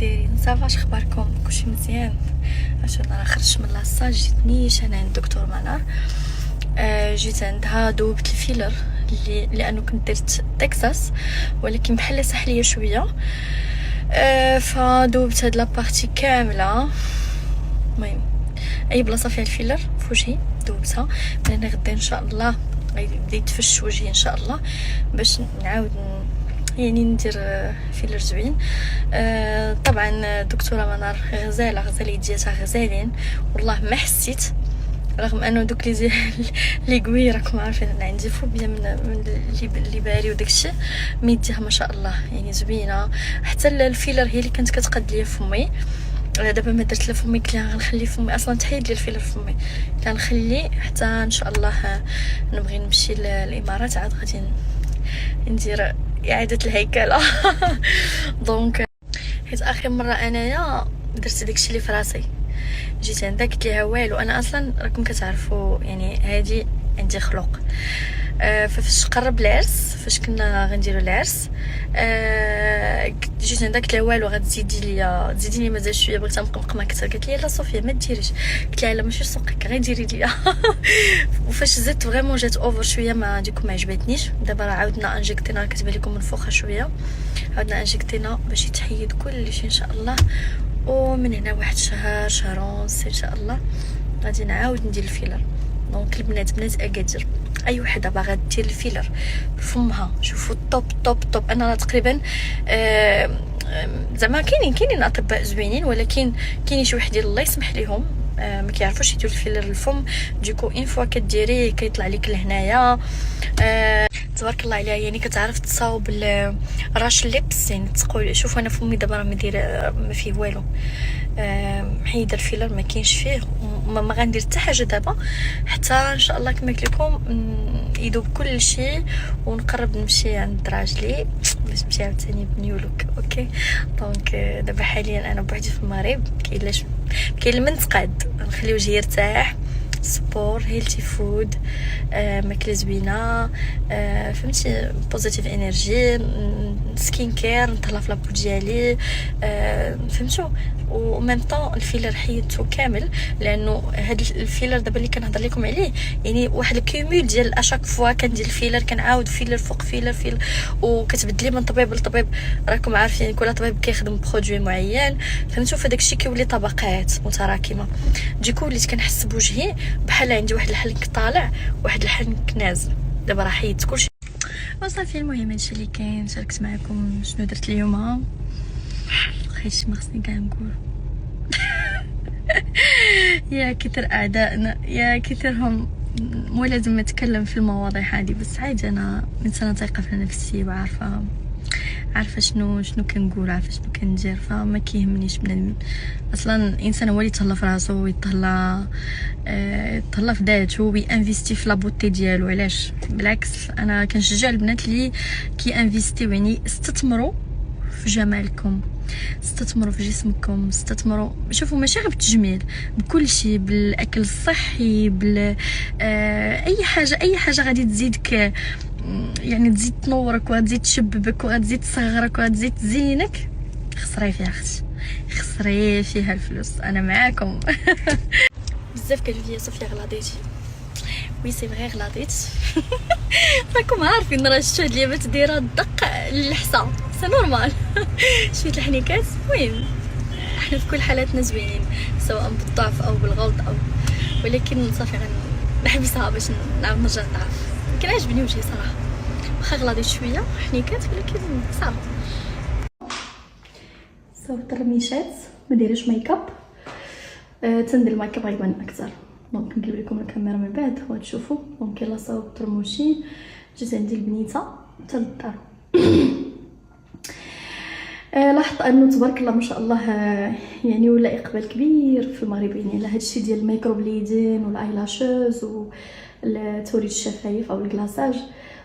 دايرين؟ صافا، اش اخباركم؟ كلشي مزيان؟ عشان انا خرجت من لاصال، جيتنيش انا عند دكتور منار. جيت عندها دوبت الفيلر لانه كنت درت تكساس، ولكن بحال ساح ليا شويه. فدوبت هاد لابارتي كامله. المهم اي بلاصه فيها الفيلر في وجهي دوبتها. من هنا غدا ان شاء الله غيبدا يتفش وجهي ان شاء الله، باش نعاود يعني ندير فيلر زوين. طبعا دكتوره منار غزاله يدياتها غزالين، والله ما حسيت، رغم انه دوك لي قوي راكم عارفين انا عندي فوبيا من اللي باري وداكشي. ميديها ما شاء الله يعني زوينه. حتى الفيلر هي اللي كانت كتقاد ليا فمي. دابا ما درت لفمي، قلت لها غنخلي فمي اصلا تحيد لي الفيلر فمي، كنخلي حتى ان شاء الله نبغي نمشي للامارات، عاد غادي ندير اعاده الهيكله. دونك حيت اخر مره انايا درت داكشي اللي في راسي، جيت عندها قلت لها والو. انا اصلا راكم كتعرفوا يعني هادي عندي خلق. فاش قرب العرس، فاش كنا غنديروا العرس، جيت عندها قلت لها والو غتزيدي لي مازال شويه، بغيت نقمقمه اكثر. قالت لي لا صوفيا ما ديريش. قلت لها لا ماشي سوقك، غير ديري ليا. وفاش زدت فريمون جات اوفر شويه، ما ديكم ما عجبتنيش. دابا راه عاودنا انجكتينا، كتبان لكم منفوخه شويه، عاودنا انجكتينا باش يتحيد كلشي ان شاء الله. ومن هنا واحد شهر ونص ان شاء الله غادي نعاود ندير الفيلر. دونك بنات اكادير، اي وحده باغا دير الفيلر فمها، شوفوا توب. انا تقريبا زعما كاينين اطباء زوينين، ولكن كاينين شي وحدين الله يسمح ليهم ما كيعرفوش يديروا الفيلر الفم. دوكو اون فوا كديريه كيطلع لك لهنايا. تبارك الله عليها، يعني كتعرف تصاوب راش اللبس. يعني تقول شوف انا فمي دابا راه ما فيه والو، محيده الفيلر ما كاينش فيه، ما غندير حتى حاجه دابا حتى ان شاء الله كما قلت لكم يذوب كل شيء، ونقرب نمشي عند راجلي باش نمشي عاوتاني بنيو لوك. اوكي دونك دابا حاليا انا بوحدي في المغرب، كاين المنتقد نخلي وجهي يرتاح، سبور، هيلثي فود، ماكله زوينه، فهمتي، بوزيتيف انرجي، سكين كير، نطلع في لابو ديالي، فهمتوا. وميم طون الفيلر حيدته كامل، لانه هاد الفيلر دابا اللي كنهضر لكم عليه يعني واحد الكيمول ديال اشاك فوا كندير الفيلر كنعاود فيلر فوق فيلر وكتبدلي من طبيب لطبيب. راكم عارفين كل طبيب كيخدم برودوي معين، فهمتوا. فداك الشيء كيولي طبقات متراكمه. ديكو وليت كنحس بوجهي بحال عندي واحد الحلق طالع واحد الحلق نازل. دابا راه حيدت كلشي وصافي. المهم هادشي اللي كاين، شاركت معكم شنو درت اليوم. خايش ما خصني كاع نقول. يا كثر اعدائنا، يا كثرهم، مو لازم نتكلم في المواضيع هذه، بس عادي. انا انسانه ثقه في نفسي وعارفه شنو كنقول، عارفه شنو كندير، فما كيهمنيش بنادم. اصلا الانسان هو اللي يتهلا في راسو ويتهلا في ذاته وينفيستي في لابوتي ديالو. علاش؟ بالعكس انا كنشجع البنات اللي كيانفيستيو، يعني استثمروا في جمالكم، استثمروا في جسمكم، استثمروا، شوفوا ماشي غير بالتجميل، بكل شيء، بالاكل الصحي، اي حاجه غادي تزيدك، يعني تزيد تنورك وغتزيد تشببك وغتزيد تصغرك وغتزيد تزينك. خسري فيها اختي، خسري فيها الفلوس، انا معاكم. بزاف قالوا لي صوفيا غلاضيتي. وي سي فغي غلاضيت. راكم عارفين راه شتو هاد اليامات دايره الدق للحصه، سي نورمال. شويه الحنيكات. المهم احنا في كل حالاتنا زوينين، سواء بالضعف او بالغلط ولكن صافي غنحبسها باش نعاود نرجع نضعف. كنعجبني وجهي صراحه، واخا غلاضيت شويه حنيكات، ولكن صافي. صوبت الرميشات، ما دايرش ميكاب. تندير الميكاب غيبان اكثر، دونك نقلب لكم الكاميرا من بعد وتشوفوا. دونك يلا صوبت رموشي، جيت عندي البنيته حتى للدار. لاحظت انه تبارك الله ما شاء الله يعني ولا اقبال كبير في المغرب يعني على هادشي ديال الميكرو بليدين والايلاشوز وتوريد الشفايف او الكلاصاج.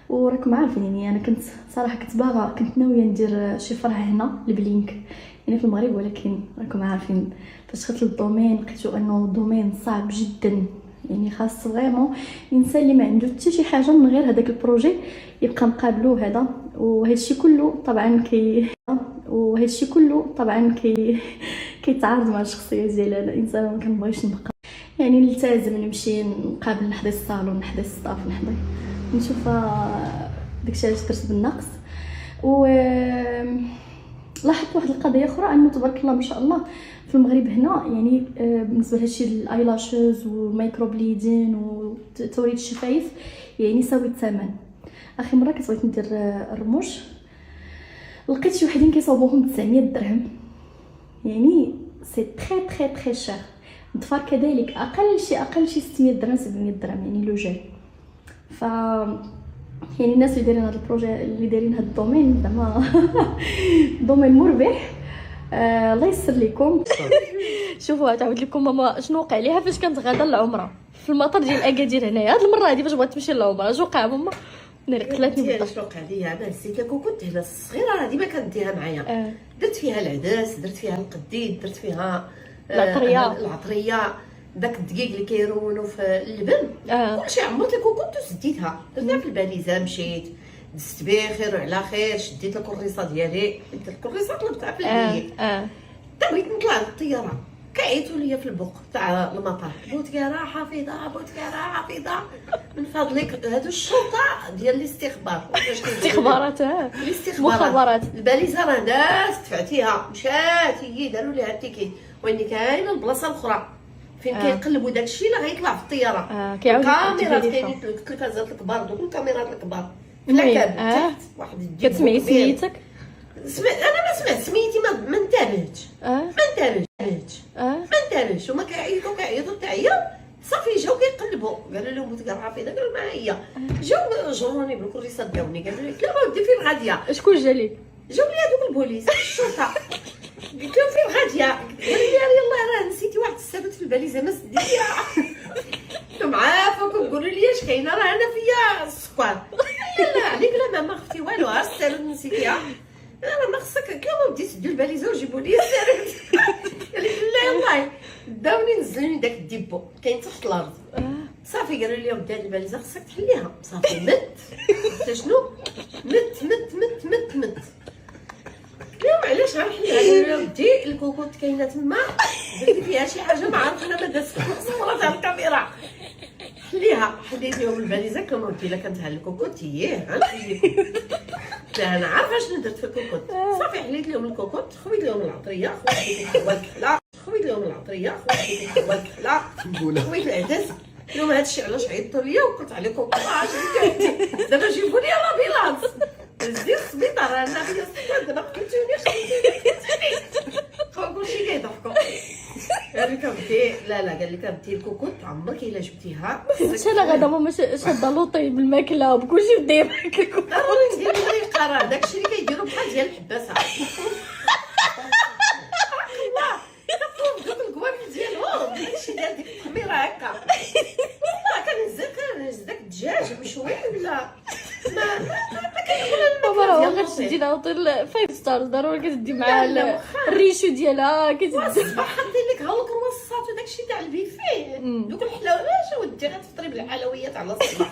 وراكم عارفين يعني انا كنت صراحه كنت ناويه ندير شي فرع هنا البلينك يعني في المغرب، ولكن راكم عارفين فاش دخلت للدومين لقيتو انه الدومين صعب جدا، يعني خاص فريمون الانسان اللي ما عنده حتى شي حاجه من غير هذاك البروجي يبقى مقابلو هذا. وهذا الشيء كله طبعا وهذا الشيء كله طبعا كيتعارض مع الشخصيه ديالي. انا انسانه ما كنبغيش نبقى يعني نلتزم نمشي نقابل نحضي الصالون نحضي الصاف نحضي نشوف داكشي علاش درت بالنقص. و لاحظت واحد القضيه اخرى انه تبارك الله ما شاء الله في المغرب هنا يعني بالنسبه لهادشي الايلاشز والمايكرو بليدين وتوريد الشفايف يعني ساوي الثمن. اخر مره كنت بغيت ندير الرموش لقيت شي وحدين كيصاوبوهم 900 درهم يعني سي تري تري تري شير. الضفار كذلك اقل شي 600 درهم 700 درهم يعني لو جيل. ف يعني الناس اللي دايرين هذا البروجي اللي دايرين هذا الدومين زعما دومين مربح. الله يسر لكم. شوفوا تعاود لكم ماما شنو وقع ليها فاش كانت غاده للعمره في المطار ديال اكادير هنايا. هاد المره هادي فاش بغات تمشي للعمره اش وقع ماما؟ ناري قتلاتني بالضبط. شنو وقع ليا انا نسيت لكم كنت هنا الصغيره ديما كنديها معايا. درت فيها العدس درت فيها القديد درت فيها العطريه داك الدقيق اللي كيرونوا في اللبن كلشي عمرت الكوكوط وسديتها درتها في الباليزه. مشيت دزت بخير وعلى خير شديت الكريصه ديالي درت الكريصه طلبتها في البيت. بغيت نطلع للطياره كعيتوا ليا في البوق تاع المطار بوتكاره حافظه بوتكاره حافظه من فضلك هادو الشرطه ديال الاستخبار استخبارات مخابرات الباليزه راه دازت دفعتيها مشات هي داروا ليها التيكي واني كاينه البلاصه الاخرى فين كيقلبوا داكشي اللي غيطلع في الطياره. الكاميرات كاينين التلفازات الكبار دوك الكاميرات الكبار في العكاب تحت واحد الجيب. كتسمعي سميتك؟ انا ما سمعت سميتي ما انتبهتش ما انتبهتش وما كيعيطوا تعيا صافي جاو كيقلبوا قالوا لهم بوتكار حافظه قالوا ما هي جاو جروني بالكريسه داوني قالوا لي لا ودي فين غاديه شكون جا لك؟ جاو لي هذوك البوليس الشرطه قلت لهم فين غاديه قالوا لي يلاه راه نسيتي واحد السبت في الباليزه ما سديتيها. قلت لهم عافاكم قولوا لي اش كاينه راه انا فيا السكر. لا عليك لا ما خفتي والو ها السبت نسيتيها انا ما خصك كيما بديت تدير الباليزه وجيبوا لي السيرت. قال لي لا والله داوني نزلوني داك الديبو كاين تحت الارض. صافي قالوا لي ودي هاد الباليزه خصك تحليها. صافي مت حتى شنو مت اليوم علاش غنحليها؟ قالوا لي ودي الكوكوط كاينه تما درتي فيها شي حاجه ما عرفت انا ما دازت صورت على الكاميرا حليت لهم الباليزه كما قلت لك كنتها الكوكوط غنحليكم. لا انا عارفه شنو درت في الكوكوط. صافي حليت لهم الكوكوط خويت لهم العطريه خويت لهم الكحله خويت العدس اليوم هادشي علاش عيطوا ليا وقلت عليكم دابا جيبوا لي لابيلانس زيد السبيطار انا فيا السبيطار دابا قتلتوني كلشي كيضحكوا. قال لك بدي لا قال لك بدي الكوكوط عمرك الا جبتيها انا غدا ماما شاده لوطي بالماكله وبكلشي بدي ياكل الكوكوط. ضروري ندير لي قرار داكشي اللي كيديروا بحال ديال الحباسه الله كنفوق دوك الكوابل ديالهم داكشي ديال ديك التحميره هكا كنهز داك الدجاج مشوي ولا ما بابا راه غير تدي لها اوتيل 5 ستارز ضروري كتدي معاه الريشو ديالها كتدي الصباح حاطين لك ها الكرواسات وداكشي تاع البيفي دوك الحلويات ودي غتفطري بالحلويات على الصباح